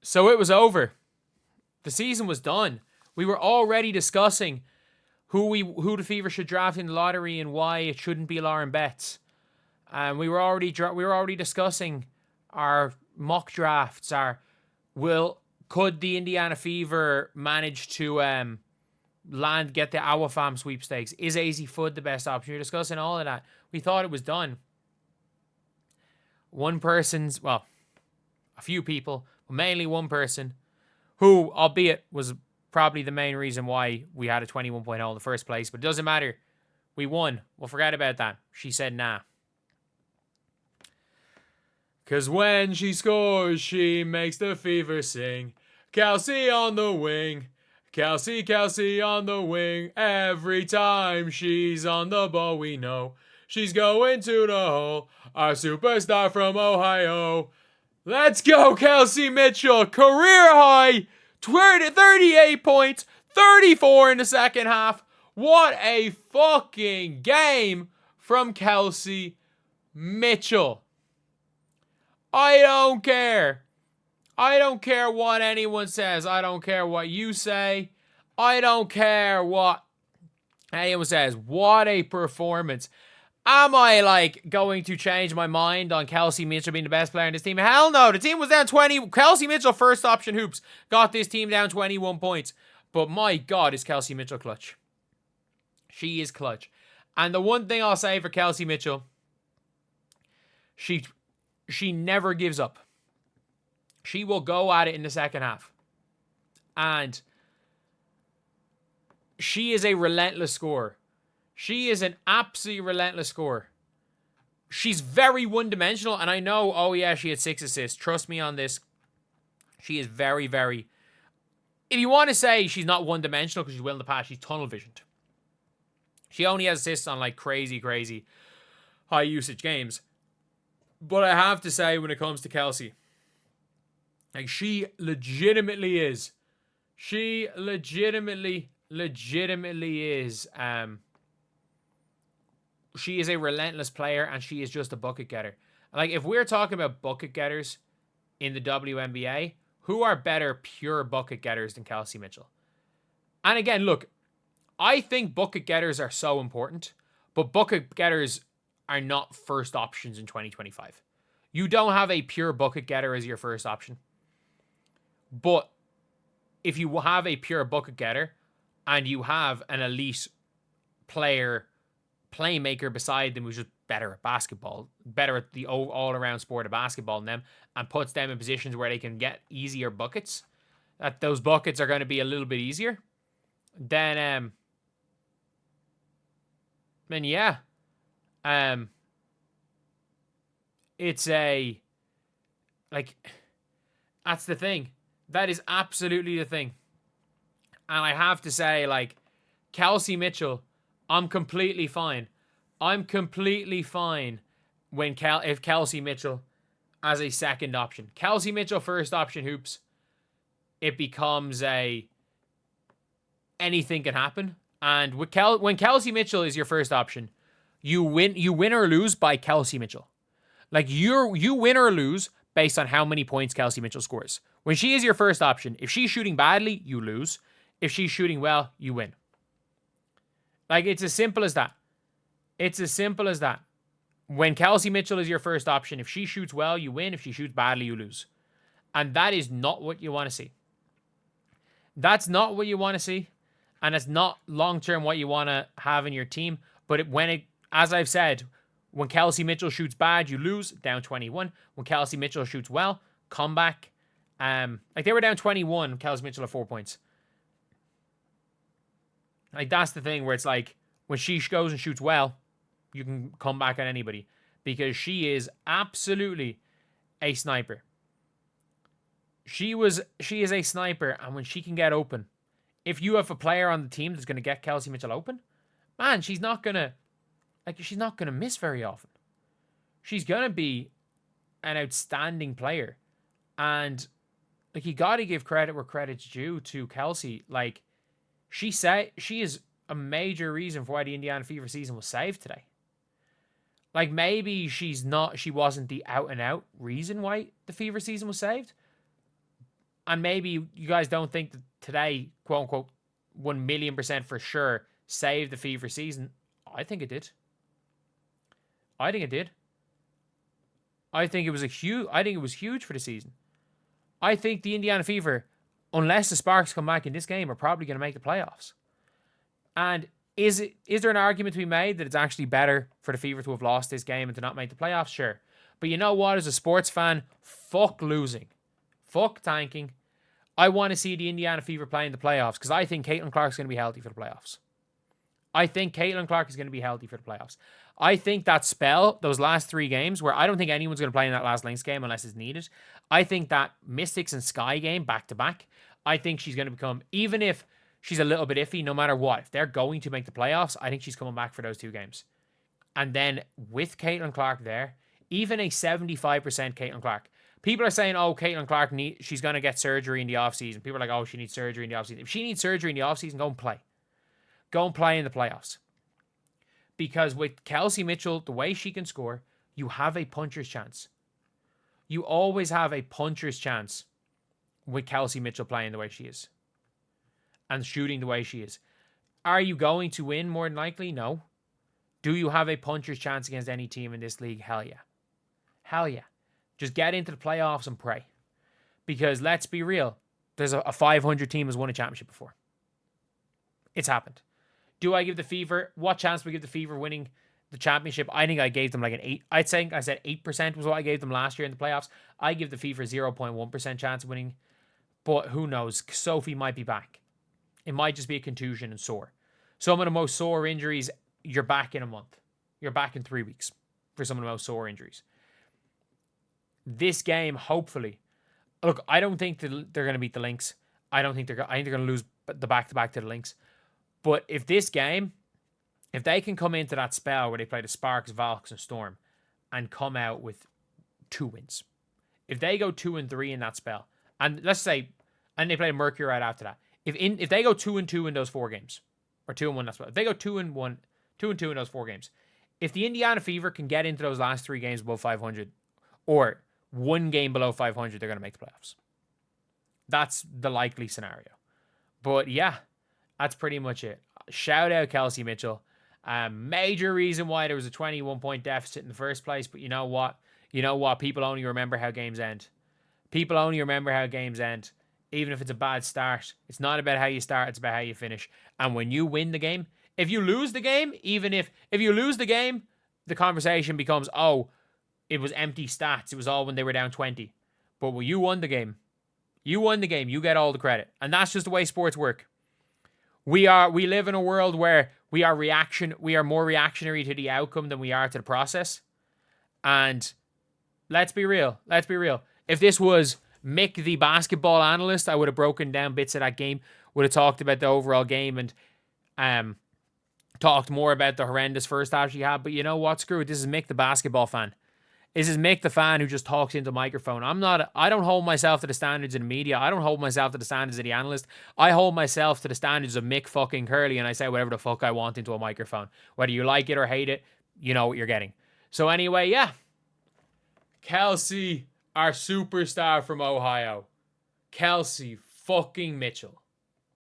So it was over. The season was done. We were already discussing who the Fever should draft in the lottery and why it shouldn't be Lauren Betts. And we were already discussing our mock drafts. Could the Indiana Fever manage to get the Awafam sweepstakes? Is AZ Fudd the best option? We were discussing all of that. We thought it was done. A few people, but mainly one person, who, albeit, was probably the main reason why we had a 21-point haul in the first place, but it doesn't matter. We won. We'll forget about that. She said nah. Cause when she scores, she makes the Fever sing. Kelsey on the wing. Kelsey on the wing. Every time she's on the ball, we know she's going to the hole. Our superstar from Ohio. Let's go, Kelsey Mitchell. Career high. 38 points. 34 in the second half. What a fucking game from Kelsey Mitchell. I don't care. I don't care what anyone says. I don't care what you say. I don't care what anyone says. What a performance. Am I, going to change my mind on Kelsey Mitchell being the best player in this team? Hell no. The team was down 20. Kelsey Mitchell, first option hoops, got this team down 21 points. But my God, is Kelsey Mitchell clutch. She is clutch. And the one thing I'll say for Kelsey Mitchell, she never gives up. She will go at it in the second half. And she is a relentless scorer. She is an absolutely relentless scorer. She's very one-dimensional, and I know, she had 6 assists. Trust me on this. She is very, very... If you want to say she's not one-dimensional because she's willing to pass, she's tunnel-visioned. She only has assists on, crazy, crazy high-usage games. But I have to say, when it comes to Kelsey, she legitimately is. She legitimately is. She is a relentless player, and she is just a bucket getter. If we're talking about bucket getters in the WNBA, who are better pure bucket getters than Kelsey Mitchell? And again, look, I think bucket getters are so important, but bucket getters are not first options in 2025. You don't have a pure bucket getter as your first option. But if you have a pure bucket getter and you have an elite playmaker beside them who's just better at basketball, better at the all-around sport of basketball than them, and puts them in positions where they can get easier buckets, that those buckets are going to be a little bit easier, then yeah. It's that's the thing. That is absolutely the thing. And I have to say, Kelsey Mitchell, I'm completely fine. I'm completely fine if Kelsey Mitchell as a second option. Kelsey Mitchell first option hoops, it becomes anything can happen. And when Kelsey Mitchell is your first option, you win or lose by Kelsey Mitchell. You win or lose based on how many points Kelsey Mitchell scores. When she is your first option, if she's shooting badly, you lose. If she's shooting well, you win. It's as simple as that. It's as simple as that. When Kelsey Mitchell is your first option, if she shoots well, you win. If she shoots badly, you lose. And that is not what you want to see. That's not what you want to see. And it's not long-term what you want to have in your team. But as I've said, when Kelsey Mitchell shoots bad, you lose, down 21. When Kelsey Mitchell shoots well, comeback. They were down 21, Kelsey Mitchell at 4 points. That's the thing where it's when she goes and shoots well, you can come back on anybody because she is absolutely a sniper. She is a sniper, and when she can get open, if you have a player on the team that's going to get Kelsey Mitchell open, man, she's not going to miss very often. She's going to be an outstanding player. And you got to give credit where credit's due to Kelsey. She said she is a major reason for why the Indiana Fever season was saved today. Maybe she wasn't the out and out reason why the Fever season was saved. and maybe you guys don't think that today, quote unquote, 1,000,000% for sure saved the Fever season. I think it did. I think it did. I think it was huge for the season. I think the Indiana Fever, unless the Sparks come back in this game, are probably going to make the playoffs. And is there an argument to be made that it's actually better for the Fever to have lost this game and to not make the playoffs? Sure. But you know what? As a sports fan, fuck losing. Fuck tanking. I want to see the Indiana Fever play in the playoffs because I think Caitlin Clark's going to be healthy for the playoffs. I think Caitlin Clark is going to be healthy for the playoffs. I think that spell, those last 3 games, where I don't think anyone's going to play in that last Lynx game unless it's needed. I think that Mystics and Sky game back to back, I think she's going to become, even if she's a little bit iffy, no matter what, if they're going to make the playoffs, I think she's coming back for those 2 games. And then with Caitlin Clark there, even a 75% Caitlin Clark. People are saying, oh, Caitlin Clark, she's going to get surgery in the offseason. People are like, oh, she needs surgery in the offseason. If she needs surgery in the offseason, go and play. Go and play in the playoffs. Because with Kelsey Mitchell, the way she can score, you have a puncher's chance. You always have a puncher's chance with Kelsey Mitchell playing the way she is. And shooting the way she is. Are you going to win more than likely? No. Do you have a puncher's chance against any team in this league? Hell yeah. Hell yeah. Just get into the playoffs and pray. Because let's be real. There's a 500 team has won a championship before. It's happened. Do I give the Fever, what chance do we give the Fever winning the championship? I think I gave them like an 8. I said 8% was what I gave them last year in the playoffs. I give the Fever 0.1% chance of winning. But who knows? Sophie might be back. It might just be a contusion and sore. Some of the most sore injuries, you're back in a month. You're back in 3 weeks for some of the most sore injuries. This game, hopefully. Look, I don't think they're going to beat the Lynx. I think they're going to lose the back-to-back to the Lynx. But if this game, if they can come into that spell where they play the Sparks, Valks, and Storm and come out with 2 wins. If they go 2-3 in that spell, and let's say, and they play Mercury right after that. If they go 2-2 in those 4 games, or 2-1 that spell, if they go 2-1, 2-2 in those 4 games, if the Indiana Fever can get into those last 3 games above 500, or 1 game below 500, they're going to make the playoffs. That's the likely scenario. But yeah, that's pretty much it. Shout out Kelsey Mitchell. Major reason why there was a 21-point deficit in the first place. But you know what? People only remember how games end. People only remember how games end. Even if it's a bad start. It's not about how you start. It's about how you finish. And when you win the game, if you lose the game, even if you lose the game, the conversation becomes, oh, it was empty stats. It was all when they were down 20. But when you won the game, you get all the credit. And that's just the way sports work. We live in a world where we are more reactionary to the outcome than we are to the process. And let's be real. If this was Mick, the basketball analyst, I would have broken down bits of that game, would have talked about the overall game and talked more about the horrendous first half she had. But you know what? Screw it. This is Mick, the basketball fan. This is Mick, the fan who just talks into a microphone. I don't hold myself to the standards of the media. I don't hold myself to the standards of the analyst. I hold myself to the standards of Mick fucking Curley, and I say whatever the fuck I want into a microphone. Whether you like it or hate it, you know what you're getting. So anyway, yeah. Kelsey, our superstar from Ohio. Kelsey fucking Mitchell.